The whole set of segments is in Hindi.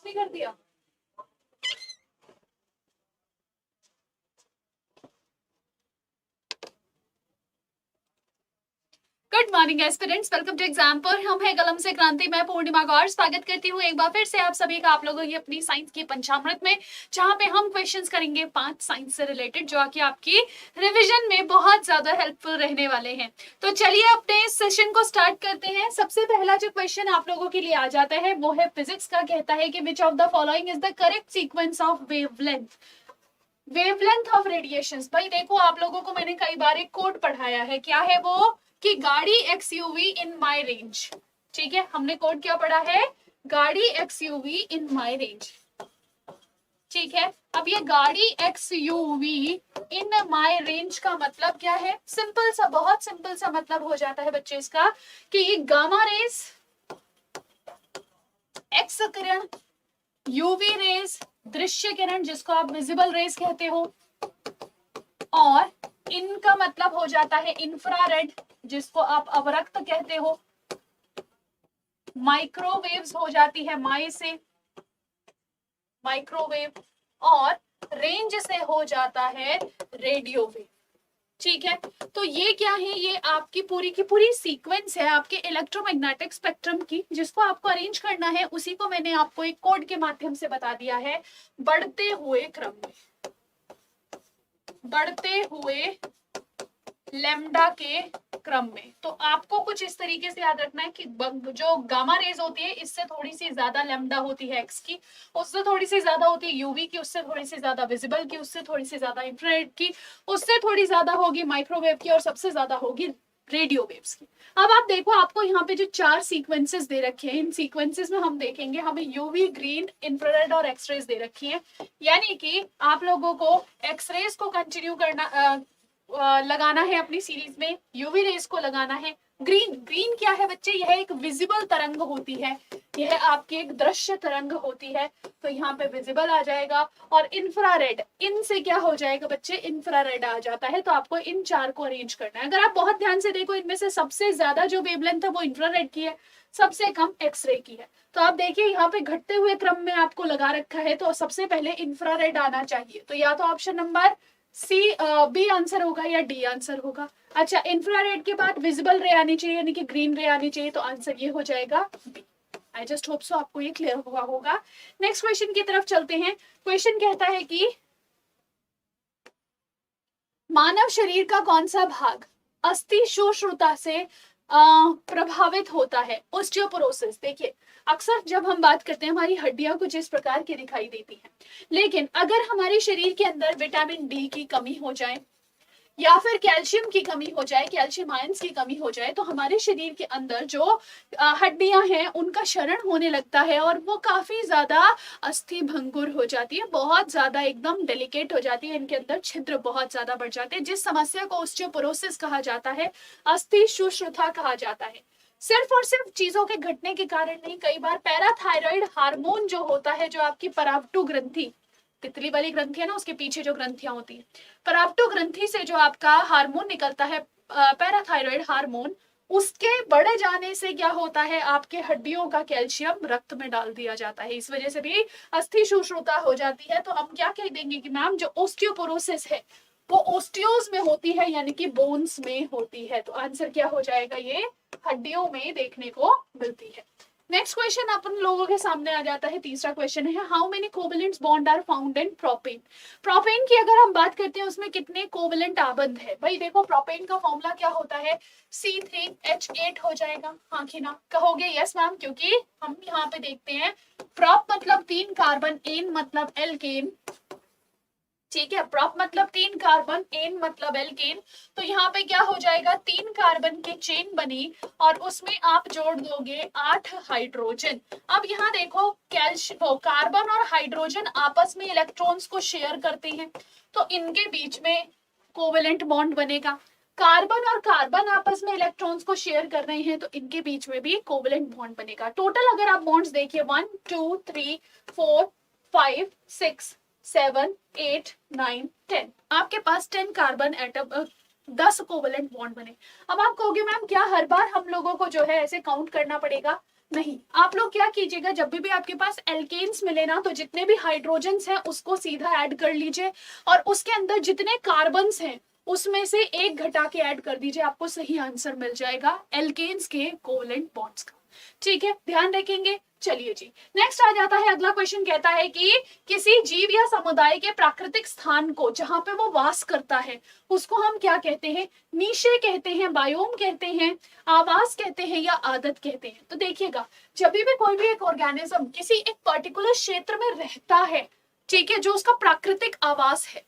ऑफ नहीं कर दिया। Good morning aspirants, welcome to exam पर। हम है कलम से क्रांति, मैं पूर्णिमा गौर स्वागत करती हूँ एक बार फिर से आप सभी का आप लोगों की अपनी साइंस की पंचामृत में, जहाँ पे हम क्वेश्चंस करेंगे 5 साइंस से रिलेटेड, जो कि आपकी रिवीजन में बहुत ज्यादा हेल्पफुल रहने वाले हैं। तो चलिए अपने इस सेशन को स्टार्ट करते हैं। सबसे पहला जो क्वेश्चन आप लोगों के लिए आ जाता है वो है फिजिक्स का। कहता है कि which of the following is the correct sequence of wavelength of radiations. भाई देखो, आप लोगों को मैंने कई बार एक कोड पढ़ाया है, क्या है वो, कि गाड़ी एक्सयूवी इन माय रेंज। ठीक है, हमने कोड क्या पढ़ा है, गाड़ी एक्सयूवी इन माय रेंज। ठीक है, अब ये गाड़ी एक्सयूवी इन माय रेंज का मतलब क्या है, सिंपल सा, बहुत सिंपल सा मतलब हो जाता है बच्चे इसका, कि ये गामा रेस, एक्स किरण, यूवी रेस दृश्य किरण जिसको आप विजिबल रेस कहते हो, और इनका मतलब हो जाता है इंफ्रारेड जिसको आप अवरक्त कहते हो, माइक्रोवेव्स हो जाती है माई से माइक्रोवेव, और रेंज से हो जाता है रेडियो वेव। ठीक है, तो ये क्या है, ये आपकी पूरी की पूरी सीक्वेंस है आपके इलेक्ट्रोमैग्नेटिक स्पेक्ट्रम की, जिसको आपको अरेंज करना है। उसी को मैंने आपको एक कोड के माध्यम से बता दिया है, बढ़ते हुए क्रम में, बढ़ते हुए लैम्डा के क्रम में। तो आपको कुछ इस तरीके से याद रखना है कि जो गामा रेज होती है इससे थोड़ी सी ज्यादा लैम्डा होती है एक्स की, उससे थोड़ी सी ज्यादा होती है यूवी की, उससे थोड़ी सी ज्यादा विजिबल की, उससे थोड़ी सी ज्यादा इंफ्रारेड की, उससे थोड़ी ज्यादा होगी माइक्रोवेव की, और सबसे ज्यादा होगी रेडियो वेव्स की। अब आप देखो, आपको यहाँ पे जो 4 सीक्वेंसेस दे रखे हैं, इन सीक्वेंसेस में हम देखेंगे हमें यूवी, ग्रीन, इंफ्रारेड और एक्सरेज दे रखी है। यानी कि आप लोगों को एक्सरेज को कंटिन्यू करना लगाना है अपनी सीरीज में, यूवी रेज को लगाना है। ग्रीन क्या है बच्चे, यह एक विजिबल तरंग होती है, यह आपकी एक दृश्य तरंग होती है, तो यहाँ पे विजिबल आ जाएगा। और इंफ्रारेड, इन से क्या हो जाएगा बच्चे, इंफ्रारेड आ जाता है। तो आपको इन 4 को अरेंज करना है। अगर आप बहुत ध्यान से देखो, इनमें से सबसे ज्यादा जो वेवलेंथ है वो इंफ्रारेड की है, सबसे कम एक्सरे की है। तो आप देखिए यहाँ पे घटते हुए क्रम में आपको लगा रखा है, तो सबसे पहले इंफ्रारेड आना चाहिए। तो या तो option number C, B answer होगा या डी आंसर होगा। अच्छा, इंफ्रारेड के बाद विजिबल रे आनी चाहिए, यानी कि ग्रीन रे आनी चाहिए, तो आंसर ये हो जाएगा B. I just hope so आपको ये क्लियर हुआ होगा। नेक्स्ट क्वेश्चन की तरफ चलते हैं। क्वेश्चन कहता है कि मानव शरीर का कौन सा भाग अस्थि सुश्रुता से प्रभावित होता है, ऑस्टियोपोरोसिस। देखिए, अक्सर जब हम बात करते हैं हमारी हड्डियां कुछ इस प्रकार की दिखाई देती हैं, लेकिन अगर हमारे शरीर के अंदर विटामिन डी की कमी हो जाए या फिर कैल्शियम की कमी हो जाए, कैल्शियम आयंस की कमी हो जाए, तो हमारे शरीर के अंदर जो हड्डियां हैं उनका क्षरण होने लगता है, और वो काफी ज्यादा अस्थि भंगुर हो जाती है, बहुत ज्यादा एकदम डेलिकेट हो जाती है, इनके अंदर छिद्र बहुत ज्यादा बढ़ जाते हैं, जिस समस्या को ऑस्टियोपोरोसिस कहा जाता है, अस्थि सुश्रुता कहा जाता है। सिर्फ और सिर्फ चीजों के घटने के कारण नहीं, कई बार पैराथायरॉइड हार्मोन जो होता है, जो आपकी परावटु ग्रंथि, तितली वाली ग्रंथि है ना, उसके पीछे जो ग्रंथियां होती है, परावटु ग्रंथि से जो आपका हार्मोन निकलता है, पैराथायरॉइड हार्मोन, उसके बढ़ जाने से क्या होता है, आपके हड्डियों का कैल्शियम रक्त में डाल दिया जाता है, इस वजह से भी अस्थि सुश्रुता हो जाती है। तो हम क्या कह देंगे कि मैम जो ऑस्टियोपोरोसिस है वो ओस्टियोज में होती है, यानी कि बोन्स में होती है। तो आंसर क्या हो जाएगा, ये हड्डियों में देखने को मिलती है। नेक्स्ट क्वेश्चन अपन लोगों के सामने आ जाता है। तीसरा क्वेश्चन है, how many covalent bond are found in propane. Propane की अगर हम बात करते हैं उसमें कितने कोवेलेंट आबंध है। भाई देखो, प्रोपेन का फॉर्मूला क्या होता है, C3H8 हो जाएगा। हाँ कि ना, कहोगे यस मैम, क्योंकि हम यहाँ पे देखते हैं प्रोप मतलब 3 कार्बन, एन मतलब एल्केन। ठीक है, प्रोप मतलब 3 कार्बन, एन मतलब एल्केन। तो यहाँ पे क्या हो जाएगा, 3 कार्बन की चेन बनी और उसमें आप जोड़ दोगे 8 हाइड्रोजन। अब यहाँ देखो, कैल्शियम, कार्बन और हाइड्रोजन आपस में इलेक्ट्रॉन्स को शेयर करते हैं, तो इनके बीच में कोवेलेंट बॉन्ड बनेगा। कार्बन और कार्बन आपस में इलेक्ट्रॉन्स को शेयर कर रहे हैं, तो इनके बीच में भी कोवेलेंट बॉन्ड बनेगा। टोटल अगर आप बॉन्ड्स देखिए, 1 2 3 4 5 6 7 8 9 10, आपके पास 10 कार्बन एटम, 10 कोवेलेंट बॉन्ड बने। अब आप कहोगे मैम क्या हर बार हम लोगों को जो है ऐसे काउंट करना पड़ेगा। नहीं। आप लोग क्या कीजिएगा, जब भी आपके पास एल्केन्स मिले ना, तो जितने भी हाइड्रोजन्स हैं उसको सीधा ऐड कर लीजिए, और उसके अंदर जितने कार्बन्स हैं उसमें से एक घटा के ऐड कर दीजिए, आपको सही आंसर मिल जाएगा एल्केन्स के कोवेलेंट बॉन्ड्स का। ठीक है, ध्यान रखेंगे। चलिए जी, नेक्स्ट आ जाता है अगला क्वेश्चन। कहता है कि किसी जीव या समुदाय के प्राकृतिक स्थान को जहां पे वो वास करता है उसको हम क्या कहते हैं? नीशे कहते हैं, बायोम कहते हैं, आवास कहते हैं, या आदत कहते हैं। तो देखिएगा, जब भी कोई भी एक ऑर्गेनिज्म किसी एक पर्टिकुलर क्षेत्र में रहता है, ठीक है, जो उसका प्राकृतिक आवास है,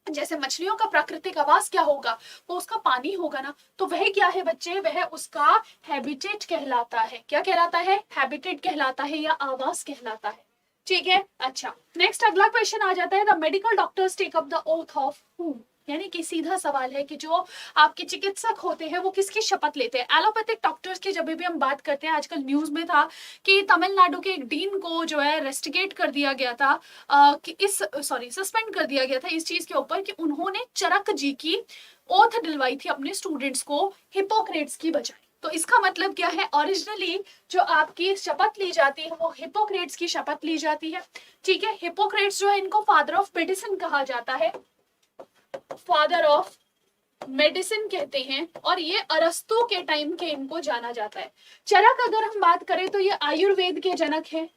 जैसे मछलियों का प्राकृतिक आवास क्या होगा? वो उसका पानी होगा ना। तो वह क्या है बच्चे? वह उसका हैबिटेट कहलाता है। क्या कहलाता है? हैबिटेट कहलाता है या आवास कहलाता है। ठीक है, अच्छा, नेक्स्ट अगला क्वेश्चन आ जाता है, the medical doctors take up the oath of whom. यानी कि सीधा सवाल है कि जो आपके चिकित्सक होते हैं वो किसकी शपथ लेते हैं? एलोपैथिक डॉक्टर्स की जब भी हम बात करते हैं, आजकल न्यूज में था कि तमिलनाडु के एक डीन को जो है रेस्टिकेट कर दिया गया था, कि सस्पेंड कर दिया गया था इस चीज के ऊपर कि उन्होंने चरक जी की ओथ दिलवाई थी अपने स्टूडेंट्स को हिपोक्रेट्स की बजाय। तो इसका मतलब क्या है? ओरिजिनली जो आपकी शपथ ली जाती है वो हिपोक्रेट्स की शपथ ली जाती है। ठीक है, हिपोक्रेट्स जो है इनको फादर ऑफ मेडिसिन कहा जाता है, फादर ऑफ मेडिसिन कहते हैं, और ये अरस्तु के टाइम के इनको जाना जाता है। चरक अगर हम बात करें तो ये आयुर्वेद के जनक है,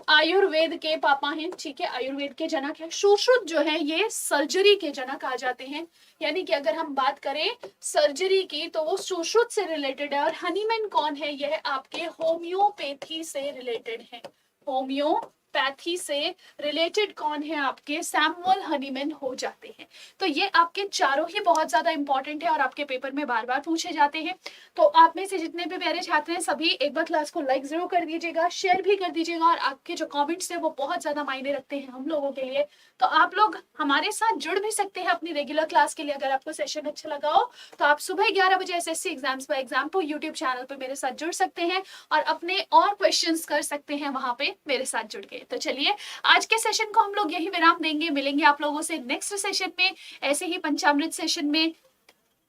आयुर्वेद के पापा हैं। ठीक है, आयुर्वेद के जनक है। सुश्रुत जो है ये सर्जरी के जनक आ जाते हैं, यानी कि अगर हम बात करें सर्जरी की तो वो सुश्रुत से रिलेटेड है। और हनीमैन कौन है? यह आपके होम्योपैथी से रिलेटेड है। होम्योपैथी से रिलेटेड कौन है? आपके सैमुअल हनीमैन हो जाते हैं। तो ये आपके चारों ही बहुत ज्यादा इंपॉर्टेंट है और आपके पेपर में बार बार पूछे जाते हैं। तो आप में से जितने भी प्यारे छात्र हैं सभी एक बार क्लास को लाइक जरूर कर दीजिएगा, शेयर भी कर दीजिएगा, और आपके जो कमेंट्स हैं वो बहुत ज्यादा मायने रखते हैं हम लोगों के लिए। तो आप लोग हमारे साथ जुड़ भी सकते हैं अपनी रेगुलर क्लास के लिए। अगर आपको सेशन अच्छा लगा हो तो आप सुबह 11 बजे एसएससी एग्जाम्स पर एग्जाम्पल यूट्यूब चैनल पर मेरे साथ जुड़ सकते हैं और अपने और क्वेश्चंस कर सकते हैं वहां पे मेरे साथ जुड़ के। तो चलिए, आज के सेशन को हम लोग यही विराम देंगे। मिलेंगे आप लोगों से नेक्स्ट सेशन में, ऐसे ही पंचामृत सेशन में।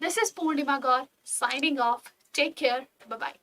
This is Purnima Gaur signing off. Take care, bye bye.